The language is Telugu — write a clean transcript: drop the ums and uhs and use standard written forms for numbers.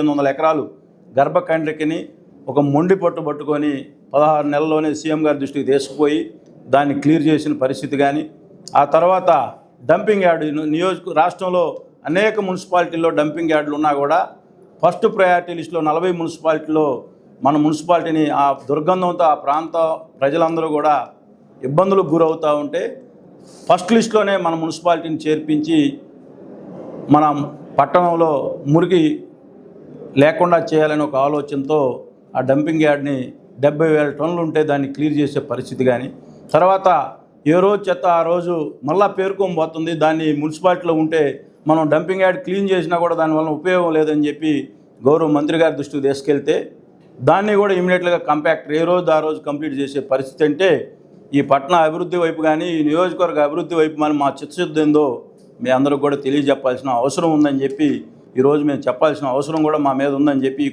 1800 ఎకరాలు గర్భకండ్రికని ఒక మొండి పట్టుకొని 16 నెలల్లోనే సీఎం గారి దృష్టికి తీసుకుపోయి దాన్ని క్లియర్ చేసిన పరిస్థితి కానీ, ఆ తర్వాత డంపింగ్ యార్డు రాష్ట్రంలో అనేక మున్సిపాలిటీల్లో డంపింగ్ యార్డులు ఉన్నా కూడా ఫస్ట్ ప్రయారిటీ లిస్టులో 40 మున్సిపాలిటీలో మన మున్సిపాలిటీని ఆ దుర్గంధంతో ఆ ప్రాంత ప్రజలందరూ కూడా ఇబ్బందులకు గురవుతూ ఉంటే ఫస్ట్ లిస్టులోనే మన మున్సిపాలిటీని చేర్పించి మన పట్టణంలో మురికి లేకుండా చేయాలని ఒక ఆలోచనతో ఆ డంపింగ్ యార్డ్ని 70,000 టన్నులు ఉంటే దాన్ని క్లియర్ చేసే పరిస్థితి కానీ, తర్వాత ఏ రోజు చెత్త ఆ రోజు మళ్ళా పేరుకొని పోతుంది, దాన్ని మున్సిపాలిటీలో ఉంటే మనం డంపింగ్ యార్డ్ క్లీన్ చేసినా కూడా దానివల్ల ఉపయోగం లేదని చెప్పి గౌరవ మంత్రి గారి దృష్టికి తీసుకెళ్తే దాన్ని కూడా ఇమీడియట్గా కంపాక్టర్ ఏ రోజు ఆ రోజు కంప్లీట్ చేసే పరిస్థితి. అంటే ఈ పట్టణ అభివృద్ధి వైపు కానీ ఈ నియోజకవర్గ అభివృద్ధి వైపు కానీ మా చిత్తశుద్ధి ఏందో మీ అందరికి కూడా తెలియజెప్పాల్సిన అవసరం ఉందని చెప్పి ఈరోజు మేము చెప్పాల్సిన అవసరం కూడా మా మీద ఉందని చెప్పి